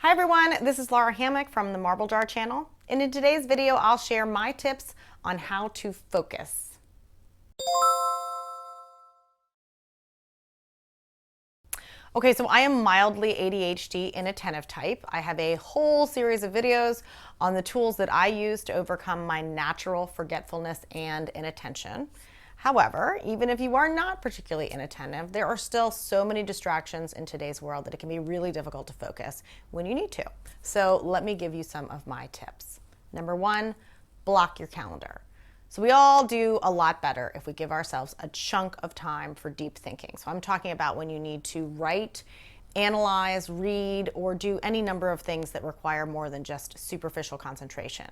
Hi everyone, this is Lara Hammock from the Marble Jar channel, and in today's video I'll share my tips on how to focus. Okay, so I am mildly ADHD inattentive type. I have a whole series of videos on the tools that I use to overcome my natural forgetfulness and inattention. However, even if you are not particularly inattentive, there are still so many distractions in today's world that it can be really difficult to focus when you need to. So let me give you some of my tips. Number one, block your calendar. So we all do a lot better if we give ourselves a chunk of time for deep thinking. So I'm talking about when you need to write, analyze, read, or do any number of things that require more than just superficial concentration.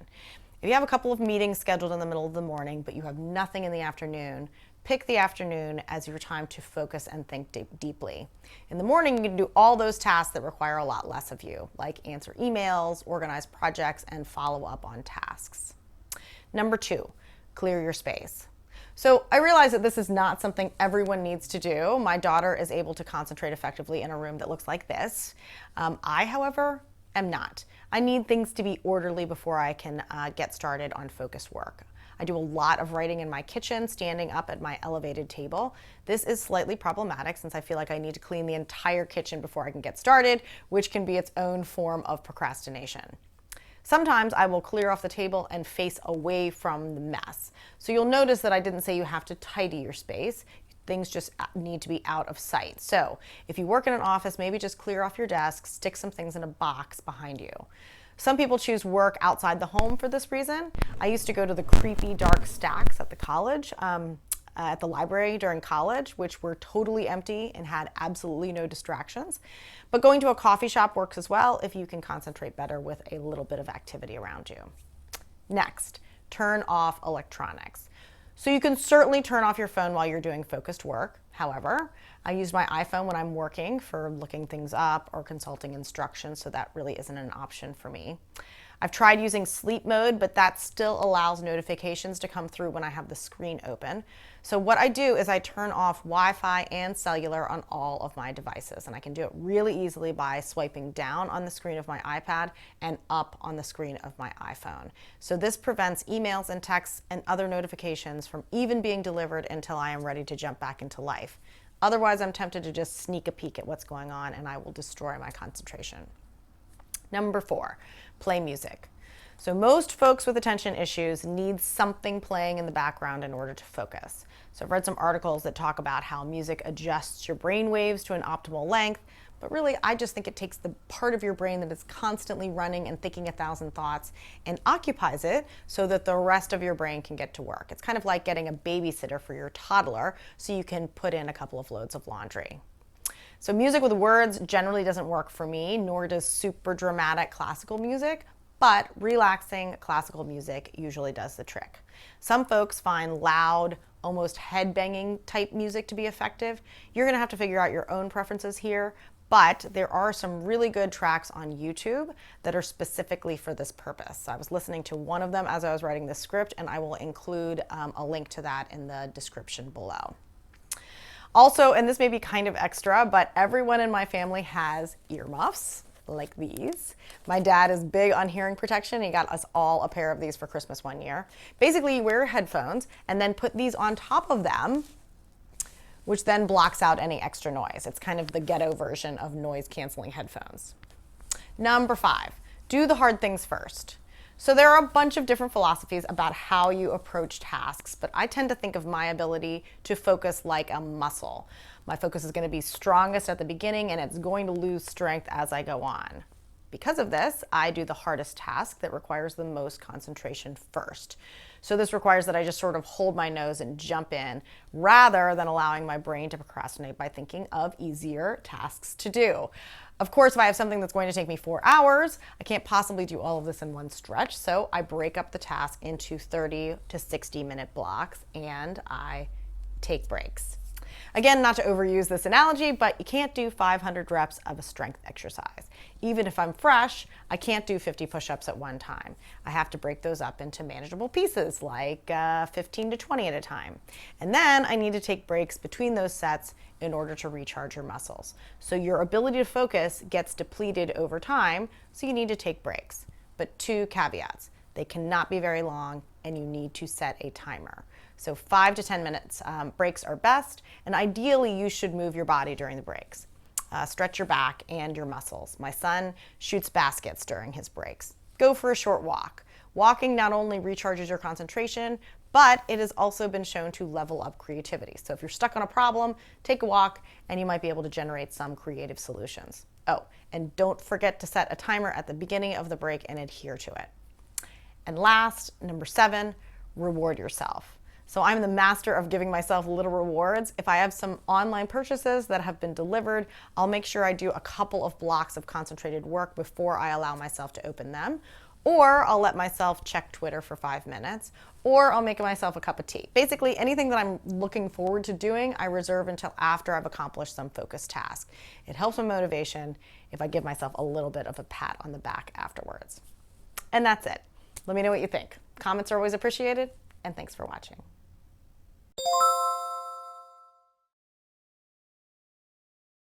If you have a couple of meetings scheduled in the middle of the morning, but you have nothing in the afternoon, pick the afternoon as your time to focus and think deeply. In the morning, you can do all those tasks that require a lot less of you, like answer emails, organize projects, and follow up on tasks. Number two, clear your space. So I realize that this is not something everyone needs to do. My daughter is able to concentrate effectively in a room that looks like this. I, however, am not. I need things to be orderly before I can get started on focused work. I do a lot of writing in my kitchen, standing up at my elevated table. This is slightly problematic since I feel like I need to clean the entire kitchen before I can get started, which can be its own form of procrastination. Sometimes I will clear off the table and face away from the mess. So you'll notice that I didn't say you have to tidy your space. Things just need to be out of sight. So if you work in an office, maybe just clear off your desk, stick some things in a box behind you. Some people choose work outside the home for this reason. I used to go to the creepy dark stacks at the college, at the library during college, which were totally empty and had absolutely no distractions. But going to a coffee shop works as well if you can concentrate better with a little bit of activity around you. Next, turn off electronics. So you can certainly turn off your phone while you're doing focused work. However, I use my iPhone when I'm working for looking things up or consulting instructions, so that really isn't an option for me. I've tried using sleep mode, but that still allows notifications to come through when I have the screen open. So what I do is I turn off Wi-Fi and cellular on all of my devices, and I can do it really easily by swiping down on the screen of my iPad and up on the screen of my iPhone. So this prevents emails and texts and other notifications from even being delivered until I am ready to jump back into life. Otherwise, I'm tempted to just sneak a peek at what's going on and I will destroy my concentration. Number four, play music. So most folks with attention issues need something playing in the background in order to focus. So I've read some articles that talk about how music adjusts your brain waves to an optimal length, but really I just think it takes the part of your brain that is constantly running and thinking 1,000 thoughts and occupies it so that the rest of your brain can get to work. It's kind of like getting a babysitter for your toddler so you can put in a couple of loads of laundry. So music with words generally doesn't work for me, nor does super dramatic classical music, but relaxing classical music usually does the trick. Some folks find loud, almost head-banging type music to be effective. You're gonna have to figure out your own preferences here, but there are some really good tracks on YouTube that are specifically for this purpose. So I was listening to one of them as I was writing the script, and I will include a link to that in the description below. Also, and this may be kind of extra, but everyone in my family has earmuffs like these. My dad is big on hearing protection. He got us all a pair of these for Christmas one year. Basically, you wear headphones and then put these on top of them, which then blocks out any extra noise. It's kind of the ghetto version of noise-canceling headphones. Number five, do the hard things first. So there are a bunch of different philosophies about how you approach tasks, but I tend to think of my ability to focus like a muscle. My focus is going to be strongest at the beginning and it's going to lose strength as I go on. Because of this, I do the hardest task that requires the most concentration first. So this requires that I just sort of hold my nose and jump in rather than allowing my brain to procrastinate by thinking of easier tasks to do. Of course, if I have something that's going to take me 4 hours, I can't possibly do all of this in one stretch. So I break up the task into 30 to 60 minute blocks and I take breaks. Again, not to overuse this analogy, but you can't do 500 reps of a strength exercise. Even if I'm fresh, I can't do 50 push-ups at one time. I have to break those up into manageable pieces, like 15 to 20 at a time. And then I need to take breaks between those sets in order to recharge your muscles. So your ability to focus gets depleted over time, so you need to take breaks. But 2 caveats. They cannot be very long, and you need to set a timer. So 5 to 10 minutes breaks are best, and ideally you should move your body during the breaks. Stretch your back and your muscles. My son shoots baskets during his breaks. Go for a short walk. Walking not only recharges your concentration, but it has also been shown to level up creativity. So if you're stuck on a problem, take a walk and you might be able to generate some creative solutions. Oh, and don't forget to set a timer at the beginning of the break and adhere to it. And last, number 7, reward yourself. So I'm the master of giving myself little rewards. If I have some online purchases that have been delivered, I'll make sure I do a couple of blocks of concentrated work before I allow myself to open them. Or I'll let myself check Twitter for 5 minutes, or I'll make myself a cup of tea. Basically, anything that I'm looking forward to doing, I reserve until after I've accomplished some focused task. It helps my motivation if I give myself a little bit of a pat on the back afterwards. And that's it. Let me know what you think. Comments are always appreciated, and thanks for watching.